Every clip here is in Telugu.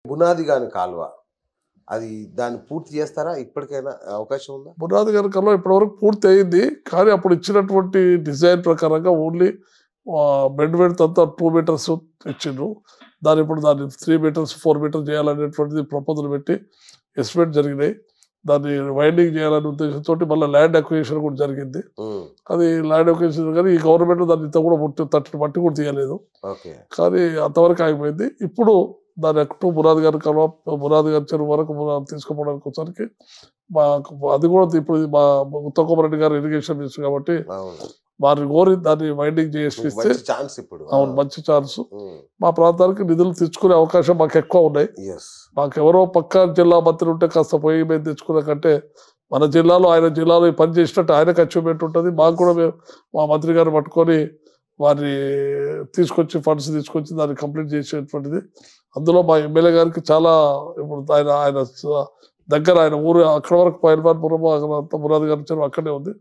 బునాది గాని కాలువ అది దాన్ని పూర్తి చేస్తారా? ఇప్పటికైనా అవకాశం ఉందా? బునాది గారి కల్లా ఇప్పటివరకు పూర్తి అయింది. కానీ అప్పుడు ఇచ్చినటువంటి డిజైన్ ప్రకారంగా ఓన్లీ బెడ్ విడ్త్ అంతా 2 మీటర్స్ ఇచ్చిండ్రు. ఇప్పుడు దాన్ని 3 మీటర్స్ 4 మీటర్స్ చేయాలనేటువంటిది ప్రపోజల్ పెట్టి ఎస్టిమేట్ జరిగినాయి. దాన్ని వైండింగ్ చేయాలనే ఉద్దేశంతో మళ్ళీ ల్యాండ్ అక్విజిషన్ కూడా జరిగింది. అది ల్యాండ్ అక్విజిషన్ కానీ ఈ గవర్నమెంట్ దాన్ని ఇంత కూడా మట్టి కూడా తీయలేదు. కానీ అంతవరకు ఆగిపోయింది. ఇప్పుడు దాని అటు బునాది గారి కల్వ బునాది గారి చెరువు వరకు తీసుకుపోవడానికి వచ్చరికి అది కూడా ఇప్పుడు మా ఉత్తమ్ కుమార్ రెడ్డి గారు ఇరిగేషన్ మినిస్టర్ కాబట్టి వారిని కోరి దాన్ని వైండింగ్ చేసి ఇస్తే అవును మంచి ఛాన్స్. మా ప్రాంతానికి నిధులు తెచ్చుకునే అవకాశం మాకు ఎక్కువ ఉన్నాయి. మాకెవరో పక్క జిల్లా మంత్రి ఉంటే కాస్త పోయి మేము తెచ్చుకునే కంటే మన జిల్లాలో ఆయన జిల్లాలో పని చేసినట్టు ఆయనకు అచీవ్మెంట్ ఉంటుంది. మాకు కూడా మేము మా మంత్రి గారు పట్టుకొని వారిని తీసుకొచ్చి ఫండ్స్ తీసుకొచ్చి దాన్ని కంప్లీట్ చేసేటువంటిది. అందులో మా ఎమ్మెల్యే గారికి చాలా ఇప్పుడు ఆయన దగ్గర ఆయన ఊరు అక్కడ వరకు పైల్వాన్పురం అంతా బునాది గారి చెరువు అక్కడే ఉంది.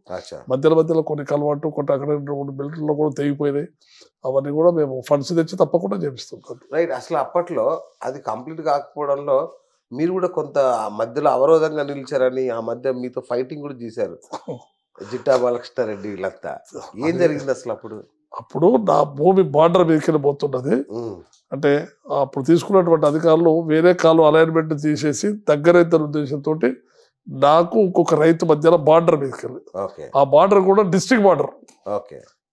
మధ్యలో కొన్ని కలవాటు కొన్ని అక్కడ 2 బిల్డర్లు కూడా తెగిపోయినాయి. అవన్నీ కూడా మేము ఫండ్స్ తెచ్చి తప్పకుండా చేపిస్తుంటాం. రైట్. అసలు అప్పట్లో అది కంప్లీట్ కాకపోవడంలో మీరు కూడా కొంత మధ్యలో అవరోధంగా నిలిచారని ఆ మధ్య మీతో ఫైటింగ్ కూడా చేశారు జిట్టా బాలకృష్ణారెడ్డి వీళ్ళంతా. ఏం జరిగింది అసలు అప్పుడు నా భూమి బార్డర్ మీదకి పోతున్నది. అంటే అప్పుడు తీసుకున్నటువంటి అధికారులు వేరే కాలు అలైన్మెంట్ తీసేసి దగ్గరైతే ఉద్దేశంతో నాకు ఇంకొక రైతు మధ్యలో బార్డర్ మీదకి వెళ్ళి ఆ బార్డర్ కూడా district border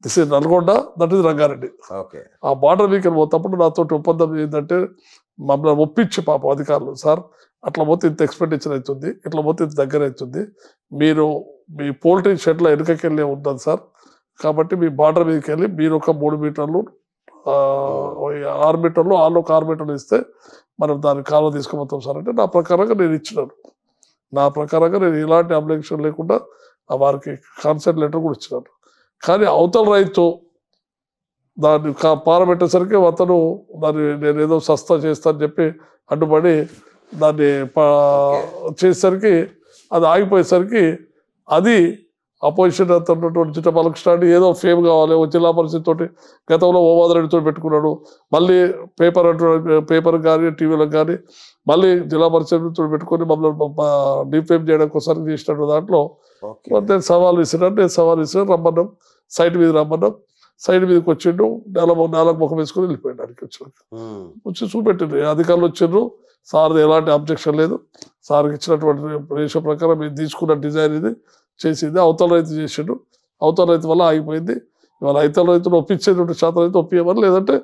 this is Nalgonda, that is Rangareddy. ఆ బార్డర్ మీదకి పోతప్పుడు నాతో ఒప్పందం ఏంటంటే మమ్మల్ని ఒప్పించి పాపం అధికారులు, సార్ అట్లా పోతే ఇంత ఎక్స్పెండిచర్ అవుతుంది, ఇట్లా పోతే ఇంత దగ్గర అవుతుంది, మీరు మీ పోల్ట్రీ షెడ్లో వెనుకకెళ్ళే ఉంటుంది సార్, కాబట్టి మీ బార్డర్ మీదకి వెళ్ళి మీరు ఒక 3 మీటర్లు 6 మీటర్లు వాళ్ళు ఒక 6 మీటర్లు ఇస్తే మనం దాని కాలువ తీసుకుపోతాం సార్ అంటే నా ప్రకారంగా నేను ఇచ్చినాను. నా ప్రకారంగా నేను ఎలాంటి అబ్జెక్షన్ లేకుండా వారికి కాన్సెంట్ లెటర్ కూడా ఇచ్చినాను. కానీ అవతల రైతు దాన్ని పారబెట్టేసరికి అతను దాన్ని నేను ఏదో సస్తా చేస్తానని చెప్పి అడ్డుపడి దాన్ని చేసేసరికి అది ఆగిపోయేసరికి అది అపోజిషన్ ఉన్నటువంటి జిట్టా బాలకృష్ణ ఏదో ఫేమ్ కావాలి జిల్లా పరిషత్ తోటి గతంలో ఓవాదరెడ్డితో పెట్టుకున్నాడు. మళ్ళీ పేపర్ కానీ టీవీలకు కానీ మళ్ళీ జిల్లా పరిషత్ పెట్టుకొని మమ్మల్ని డిఫేమ్ చేయడం కోసం చేసినట్టు దాంట్లో నేను సవాల్ విసిరాను రమ్మన్నాం, సైట్ మీద రమ్మన్నాం. సైడ్ మీదకి వచ్చిండు, 4 ముఖం వేసుకొని వెళ్ళిపోయాడు. అడిగి వచ్చి చూపెట్టిండు, అధికారులు వచ్చిండ్రు, సార్ది ఎలాంటి అబ్జెక్షన్ లేదు, సార్కి ఇచ్చినటువంటి రేషియో ప్రకారం మేము తీసుకున్న డిజైన్ ఇది చేసింది, అవతల రైతు చేసిండు, అవతల రైతు వల్ల ఆగిపోయింది. ఇవాళ అవతల రైతులు ఒప్పించేటువంటి శాతం రైతు ఒప్పియమని, లేదంటే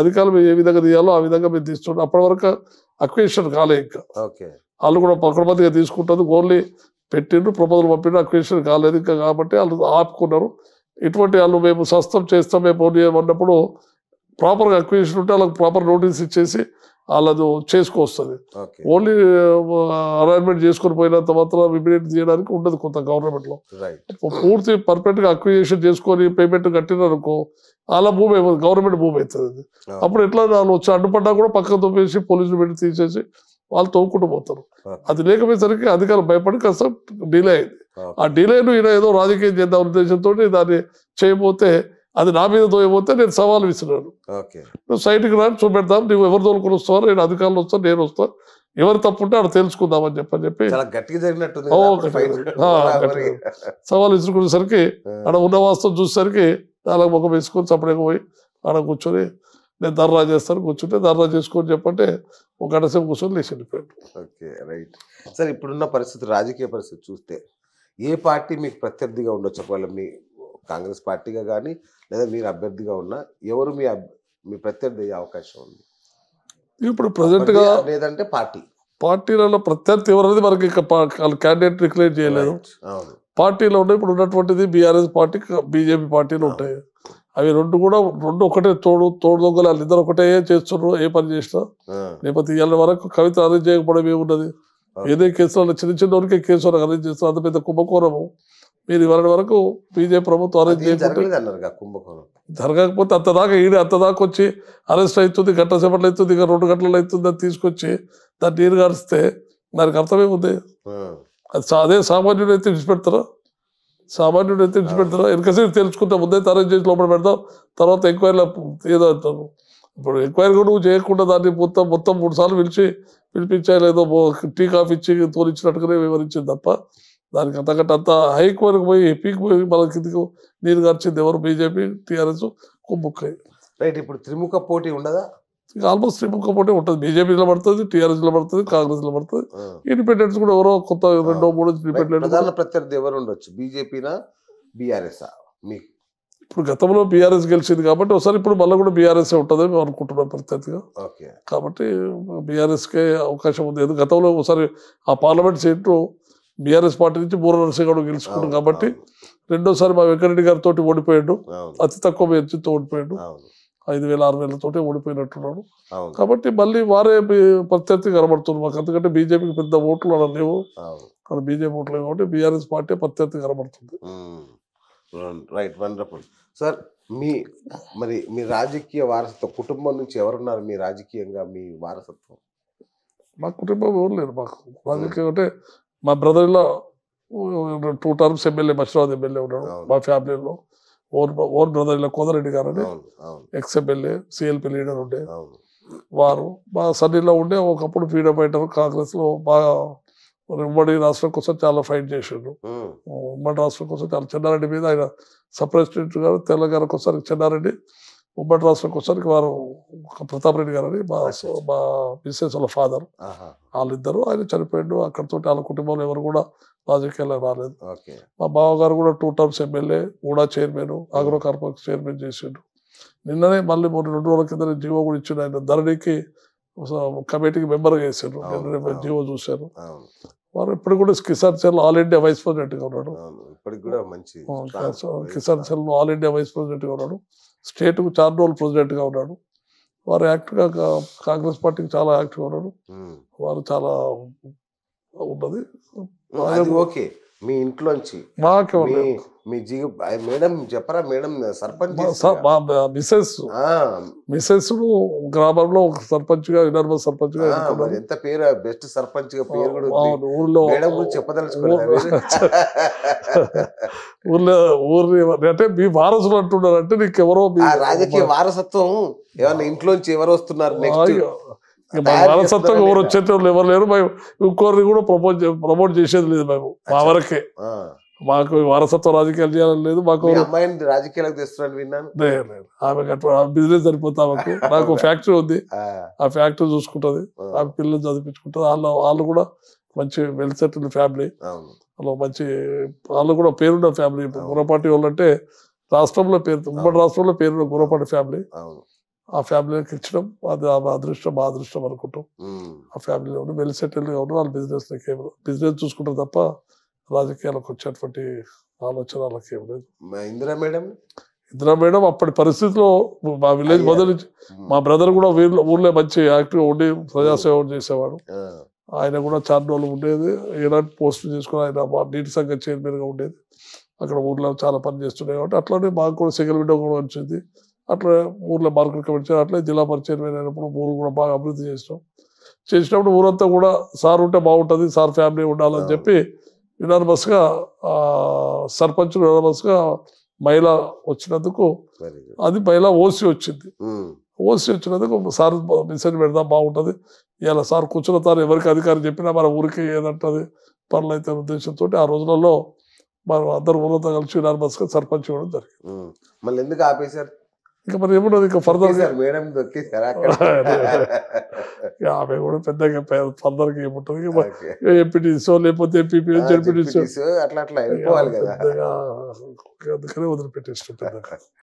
అధికారులు మేము ఏ విధంగా తీయాలో ఆ విధంగా మేము తీసుకుంటాం. అప్పటి వరకు అక్విజిషన్ కాలే, ఇంకా వాళ్ళు కూడా పకడ్బందీగా తీసుకుంటుంది. ఓన్లీ పెట్టిండ్రు, ప్రపోజల్ పంపిండ్రు, అక్విజిషన్ కాలేదు ఇంకా, కాబట్టి వాళ్ళు ఆపుకున్నారు. ఇటువంటి వాళ్ళు మేము సస్తం చేస్తాం మేము అన్నప్పుడు ప్రాపర్గా అక్విజిషన్ ఉంటే వాళ్ళకి ప్రాపర్ నోటీస్ ఇచ్చేసి వాళ్ళది చేసుకొస్తుంది. ఓన్లీ అలైన్మెంట్ చేసుకొని పోయినంత మాత్రం ఇమీడియట్ చేయడానికి ఉండదు కొంత గవర్నమెంట్లో. పూర్తి పర్ఫెక్ట్గా అక్విజిషన్ చేసుకొని పేమెంట్ కట్టినారనుకో అలా భూమి గవర్నమెంట్ భూమి అవుతుంది. అప్పుడు ఎట్లా వాళ్ళు వచ్చి అడ్డుపడ్డా కూడా పక్కన తోపేసి పోలీసులు పెట్టి తీసేసి వాళ్ళు తవ్వుకుంటూ పోతారు. అది లేకపోయేసరికి అధికారులు భయపడి కాస్త డిలే అయింది. ఆ డిలేను ఈయన ఏదో రాజకీయం చేద్దాం ఉద్దేశంతో దాన్ని చేయబోతే అది నా మీద తోయబోతే నేను సవాల్ విసిరాను. నువ్వు సైట్కి రాని చూపెడతాం, నువ్వు ఎవరు తోలుకొని వస్తావు, నేను అధికారులు వస్తాను, నేను వస్తాను, ఎవరు తప్పుంటే ఆడ తెలుసుకుందామని చెప్పి సవాల్ విసురుకునేసరికి ఆడ ఉన్న వాస్తవం చూసేసరికి 4 ముఖం వేసుకొని చప్పడేకి పోయి ఆడ కూర్చొని నేను ధర్నా చేస్తాను, కూర్చుంటే ధర్నా చేసుకొని చెప్పంటే 1 గంట సేపు కూర్చొని లేచి వెళ్ళిపోయాడు. Right sir. ఇప్పుడున్న పరిస్థితి, రాజకీయ పరిస్థితి చూస్తే ఏ పార్టీ మీకు ప్రత్యర్థిగా ఉండొచ్చు? ఒకవేళ మీ కాంగ్రెస్ పార్టీగా కానీ లేదా మీరు అభ్యర్థిగా ఉన్నా ఎవరు మీ ప్రత్యర్థి అయ్యే అవకాశం ఉంది ఇప్పుడు ప్రజెంట్ గా? లేదంటే పార్టీలలో ప్రత్యర్థి ఎవరనేది మనకి క్యాండిడేట్ డిక్లేర్ చేయలేదు. పార్టీలో ఉన్నాయి ఇప్పుడు ఉన్నటువంటిది బీఆర్ఎస్ పార్టీ, బీజేపీ పార్టీలు ఉంటాయి. అవి రెండు ఒకటే తోడు దొంగలు, వాళ్ళిద్దరు ఒకటే చేస్తున్నారు ఏ పని చేసినా. లేకపోతే ఇవాళ వరకు కవిత అరేంజ్ చేయకపోవడం ఏమున్నది? ఏదే కేసులో చిన్న వరకే కేసులు అరేంజ్ చేస్తున్నారు. అంత పెద్ద కుంభకోణము మీరు ఇవాళ వరకు బీజేపీ ప్రభుత్వం అరెస్ట్ చేయకపోతే జరగకపోతే అంతదాకా వచ్చి అరెస్ట్ అవుతుంది, గంట సేపట్లో అవుతుంది, ఇక 2 గంటలు అవుతుంది, అని తీసుకొచ్చి దాన్ని నీరు గారిస్తే దానికి అర్థమేముంది? అదే సామాన్యుడు అయితే విడిచిపెడతారా? వెనకసేపు తెలుసుకుంటే ముందైతే అరెస్ట్ చేసి లోపల పెడతాం, తర్వాత ఎంక్వైరీలో ఏదో అంటారు. ఇప్పుడు ఎంక్వైరీ కూడా నువ్వు చేయకుండా దాన్ని మొత్తం 3 సార్లు పిలిపించాయి లేదో టీ కాఫీ ఇచ్చి తోలిచ్చినట్టుగానే వివరించింది తప్ప దానికి అంతకంటే అంత హైక్ వరకు పోయి పీక్ పోయి మన కిందకు నీరు గార్చింది ఎవరు బీజేపీ టీఆర్ఎస్ కుమ్ముక్కాయి. రైట్. ఇప్పుడు త్రిముఖ పోటీ ఉండదా? ఆల్మోస్ట్ త్రిముఖ పోటీ ఉంటుంది. బీజేపీలో పడుతుంది, టీఆర్ఎస్లో పడుతుంది, కాంగ్రెస్లో పడుతుంది. ఇండిపెండెంట్స్ కూడా ఎవరో కొత్త 2-3 ఇండిపెండెంట్. ప్రధాన ప్రత్యర్థి ఎవరు ఉండొచ్చు? బీజేపీనా బీఆర్ఎస్? మీకు ఇప్పుడు గతంలో బీఆర్ఎస్ గెలిచింది కాబట్టి ఒకసారి ఇప్పుడు మళ్ళీ కూడా బీఆర్ఎస్ ఉంటుందని మేము అనుకుంటున్నాం ప్రత్యర్థిగా. కాబట్టి బీఆర్ఎస్కే అవకాశం ఉంది. ఎందుకు గతంలో ఒకసారి ఆ పార్లమెంట్ సీట్లు బీఆర్ఎస్ పార్టీ నుంచి బూర నరసింహగౌడ్ గెలుచుకున్నాడు కాబట్టి రెండోసారి మా వెంకరెడ్డి గారితో ఓడిపోయాడు. అతి తక్కువ మెజారిటీతో ఓడిపోయాడు. 5,000-6,000 తోటే ఓడిపోయినట్టున్నాడు. కాబట్టి మళ్ళీ వారే ప్రత్యర్థి కనబడుతున్నారు మాకు. ఎందుకంటే బీజేపీకి పెద్ద ఓట్లు అలా లేవు, అక్కడ బీజేపీ ఓట్లు లేవు కాబట్టి బీఆర్ఎస్ పార్టీ ప్రత్యర్థి కనబడుతుంది. Right, wonderful sir. మరి మీ రాజకీయ వారసత్వం కుటుంబం నుంచి ఎవరున్నారు మీ రాజకీయంగా మీ వారసత్వం? మా కుటుంబం ఎవరు లేరు మాకు రాజకీయం అంటే. మా బ్రదర్ ఇలా 2 టర్మ్స్ ఎమ్మెల్యే, మషిరాబాద్ ఎమ్మెల్యే ఉన్నాడు మా ఫ్యామిలీలో. ఓన్ బ్రదర్ ఇలా కోదారెడ్డి గారు అని ఎక్స్ ఎమ్మెల్యే సిఎల్పి లీడర్ ఉండే వారు. మా సన్నీలో ఉండే ఒకప్పుడు ఫ్రీడమ్ ఫైటర్ కాంగ్రెస్ లో బాగా ఉమ్మడి రాష్ట్రం కోసం చాలా ఫైట్ చేసిండు. ఉమ్మడి రాష్ట్రం కోసం చాలా చెన్నారెడ్డి మీద ఆయన సబ్ ప్రెసిడెంట్ గారు తెలంగాణ కోసం చెన్నారెడ్డి, ఉమ్మడి రాష్ట్రం కోసం వారు ప్రతాప్ రెడ్డి గారు అని మా మిస్సెస్ వాళ్ళ ఫాదర్, వాళ్ళిద్దరు. ఆయన చనిపోయిండు. అక్కడితో వాళ్ళ కుటుంబంలో ఎవరు కూడా రాజకీయాల్లో రాలేదు. మా బావగారు కూడా 2 టర్మ్స్ ఎమ్మెల్యే, కూడా చైర్మన్, ఆగ్రో కార్పొరేషన్ చైర్మన్ చేసిండు. నిన్ననే మళ్ళీ 2 రోజుల కింద జీవో కూడా ఇచ్చిండు. ఆయన ధరణికి కమిటీకి మెంబర్గా చేశారు. జీవో చూశారు. వారు ఇప్పుడు కూడా Kisan cell all India vice president గా ఉన్నాడు. Kisan cell all India vice president గా ఉన్నాడు. స్టేట్ కు చార్నోల్ ప్రెసిడెంట్ గా ఉన్నాడు. వారు యాక్టివ్ గా కాంగ్రెస్ పార్టీకి చాలా యాక్టివ్ ఉన్నాడు. వారు చాలా ఉన్నది. ఓకే. మీ ఇంట్లోంచి మీ మేడం చెప్పరా? మేడం సర్పంచ్, మిసెస్ గ్రామంలో ఒక సర్పంచ్ గా, యూనివర్సిటీ సర్పంచ్ గా. ఎంత పేరు, బెస్ట్ సర్పంచ్ గా పేరు కూడా ఊర్లో చెప్పదలుచుకోలేదు. ఊర్లో అంటే మీ వారసులు అంటున్నారు అంటే నీకు ఎవరో రాజకీయ వారసత్వం ఏమన్నా ఇంట్లోంచి ఎవరు వస్తున్నారు? వారసత్వం ఎవరు వచ్చేటోళ్ళు ఎవరు లేరు. మేము ఇంకోరిని కూడా ప్రమోట్ చేసేది లేదు. మేము మా వరకే, మాకు వారసత్వ రాజకీయాలు చేయాలని లేదు. మాకు అమ్మాయిని రాజకీయాలకు తెస్తున్నాను విన్నాను. ఆమె బిజినెస్ సరిపోతా. నాకు ఫ్యాక్టరీ ఉంది, ఆ ఫ్యాక్టరీ చూసుకుంటది, ఆమె పిల్లలు చదివించుకుంటది. వాళ్ళు కూడా మంచి వెల్ సెటిల్డ్ ఫ్యామిలీ, వాళ్ళు కూడా పేరున్న ఫ్యామిలీ. గురపాటి వాళ్ళు అంటే రాష్ట్రంలో పేరు, ఉమ్మడి రాష్ట్రంలో పేరున్న గురపాటి ఫ్యామిలీ. ఆ ఫ్యామిలీకి ఇచ్చడం అది మా అదృష్టం అనుకుంటాం. ఆ ఫ్యామిలీలో ఉండి వెల్ సెటిల్డ్గా ఉండి వాళ్ళు బిజినెస్ చూసుకుంటారు తప్ప రాజకీయాలకు వచ్చేటువంటి ఆలోచన వాళ్ళకి ఏం లేదు. ఇందిరా మేడం అప్పటి పరిస్థితిలో మా విలేజ్ మొదలు మా బ్రదర్ కూడా ఊర్లో మంచి యాక్టివ్గా ఉండి ప్రజాసేవ చేసేవాడు. ఆయన కూడా చాలా రోజులు ఉండేది. ఎలాంటి పోస్టులు చేసుకుని ఆయన నీటి సంఘ చైర్మన్గా ఉండేది. అక్కడ ఊర్లో చాలా పని చేస్తుండే కాబట్టి అట్లానే మాకు కూడా సెకండ్ విండో కూడా వచ్చింది. అట్లా ఊర్లో మార్కెట్ కమిటీ, అట్లే జిల్లా పరిచయం అయినప్పుడు ఊరు కూడా బాగా అభివృద్ధి చేసినప్పుడు ఊరంతా కూడా సార్ ఉంటే బాగుంటుంది, సార్ ఫ్యామిలీ ఉండాలని చెప్పి యునానిమస్గా సర్పంచ్ యునానిమస్గా మహిళ వచ్చినందుకు, అది మహిళ ఓసీ వచ్చింది. ఓసీ వచ్చినందుకు సార్ మెసేజ్ పెడదాం బాగుంటుంది, ఇలా సార్ కూర్చున్న తాను ఎవరికి అధికారం చెప్పినా మన ఊరికి ఏదంటది పనులు అయితే ఉద్దేశంతో ఆ రోజులలో మనం అందరు ఊరంతా కలిసి యునానిమస్గా సర్పంచ్ ఇవ్వడం జరిగింది. మళ్ళీ ఎందుకు ఆపేశారు? ఇంకా మరి ఏమున్నది, ఇంకా ఫర్దర్ ఆమె కూడా పెద్దగా ఫర్దర్గా ఏముంటుంది, ఎంపీటీసో లేకపోతే ఎంపీపీ జడ్పీటీసో అట్లా అందుకనే వదిలిపెట్టేస్తుంది.